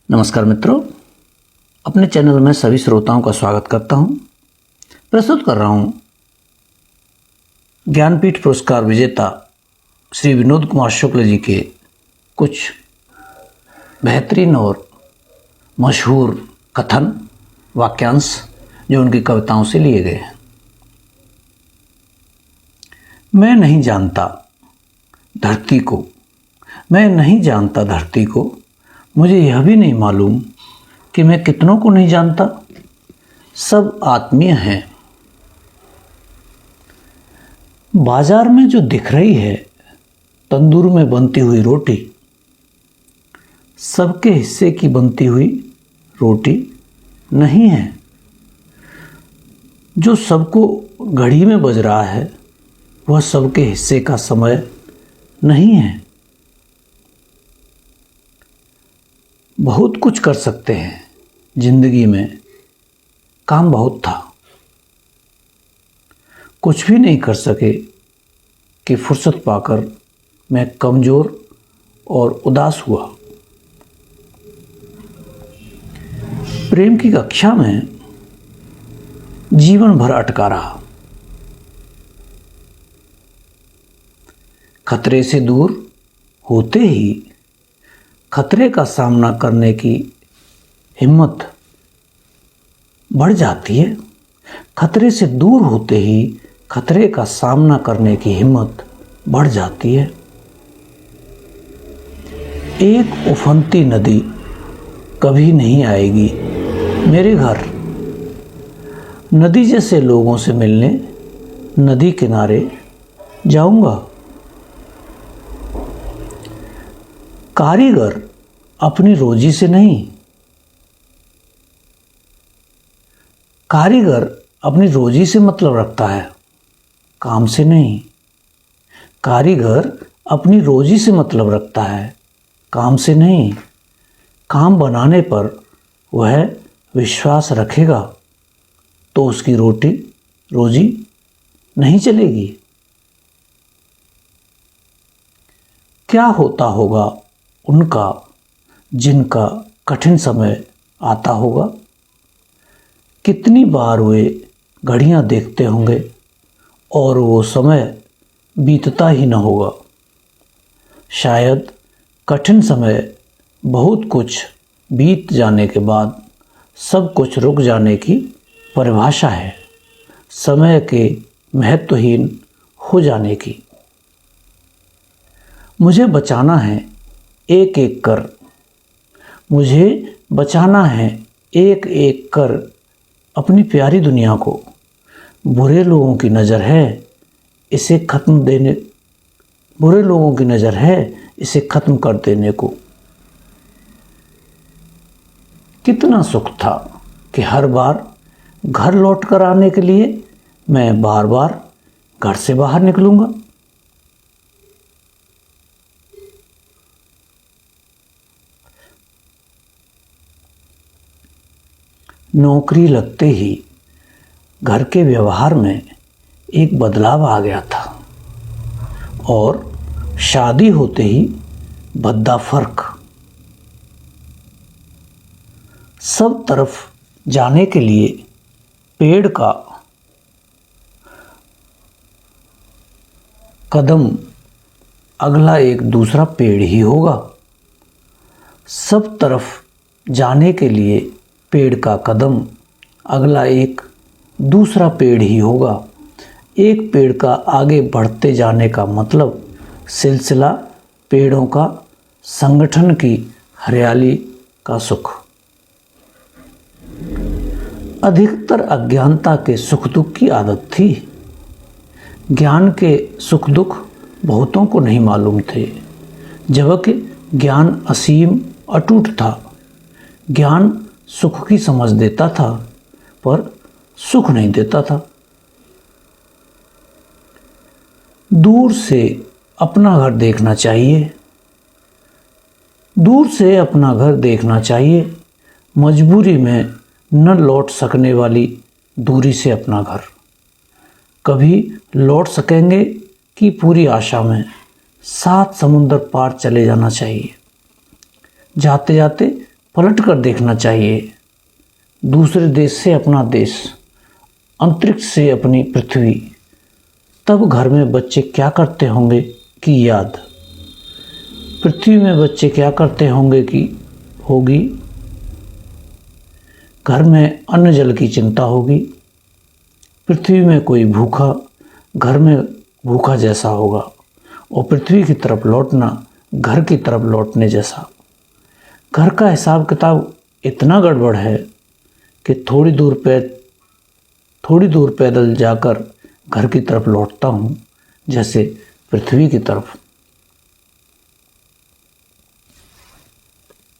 नमस्कार मित्रों, अपने चैनल में सभी श्रोताओं का स्वागत करता हूं। प्रस्तुत कर रहा हूं ज्ञानपीठ पुरस्कार विजेता श्री विनोद कुमार शुक्ल जी के कुछ बेहतरीन और मशहूर कथन वाक्यांश जो उनकी कविताओं से लिए गए हैं। मैं नहीं जानता धरती को, मैं नहीं जानता धरती को, मुझे यह भी नहीं मालूम कि मैं कितनों को नहीं जानता। सब आत्मीय हैं। बाजार में जो दिख रही है तंदूर में बनती हुई रोटी, सबके हिस्से की बनती हुई रोटी नहीं है। जो सबको घड़ी में बज रहा है वह सबके हिस्से का समय नहीं है। बहुत कुछ कर सकते हैं जिंदगी में, काम बहुत था, कुछ भी नहीं कर सके कि फुर्सत पाकर मैं कमज़ोर और उदास हुआ। प्रेम की कक्षा में जीवन भर अटका रहा। खतरे से दूर होते ही खतरे का सामना करने की हिम्मत बढ़ जाती है। खतरे से दूर होते ही खतरे का सामना करने की हिम्मत बढ़ जाती है। एक उफनती नदी कभी नहीं आएगी मेरे घर। नदी जैसे लोगों से मिलने नदी किनारे जाऊंगा। कारीगर अपनी रोजी से नहीं, कारीगर अपनी रोजी से मतलब रखता है, काम से नहीं। कारीगर अपनी रोजी से मतलब रखता है, काम से नहीं। काम बनाने पर वह विश्वास रखेगा तो उसकी रोजी नहीं चलेगी। क्या होता होगा उनका जिनका कठिन समय आता होगा। कितनी बार वे घड़ियां देखते होंगे और वो समय बीतता ही न होगा। शायद कठिन समय बहुत कुछ बीत जाने के बाद सब कुछ रुक जाने की परिभाषा है, समय के महत्वहीन हो जाने की। मुझे बचाना है एक एक कर, मुझे बचाना है एक एक कर अपनी प्यारी दुनिया को। बुरे लोगों की नज़र है इसे इसे ख़त्म कर देने को। कितना सुख था कि हर बार घर लौट कर आने के लिए मैं बार बार घर से बाहर निकलूँगा। नौकरी लगते ही घर के व्यवहार में एक बदलाव आ गया था और शादी होते ही भद्दा फर्क। सब तरफ जाने के लिए पेड़ का कदम अगला एक दूसरा पेड़ ही होगा। सब तरफ जाने के लिए पेड़ का कदम अगला एक दूसरा पेड़ ही होगा। एक पेड़ का आगे बढ़ते जाने का मतलब सिलसिला पेड़ों का संगठन की हरियाली का सुख। अधिकतर अज्ञानता के सुख दुख की आदत थी। ज्ञान के सुख दुख बहुतों को नहीं मालूम थे, जबकि ज्ञान असीम अटूट था। ज्ञान सुख की समझ देता था पर सुख नहीं देता था। दूर से अपना घर देखना चाहिए, दूर से अपना घर देखना चाहिए। मजबूरी में न लौट सकने वाली दूरी से अपना घर। कभी लौट सकेंगे कि पूरी आशा में 7 समुंदर पार चले जाना चाहिए। जाते जाते पलट कर देखना चाहिए। दूसरे देश से अपना देश, अंतरिक्ष से अपनी पृथ्वी, तब घर में बच्चे क्या करते होंगे कि याद, पृथ्वी में बच्चे क्या करते होंगे कि होगी, घर में अन्न जल की चिंता होगी, पृथ्वी में कोई भूखा घर में भूखा जैसा होगा, और पृथ्वी की तरफ लौटना घर की तरफ लौटने जैसा। घर का हिसाब किताब इतना गड़बड़ है कि थोड़ी दूर पैदल जाकर घर की तरफ लौटता हूँ जैसे पृथ्वी की तरफ।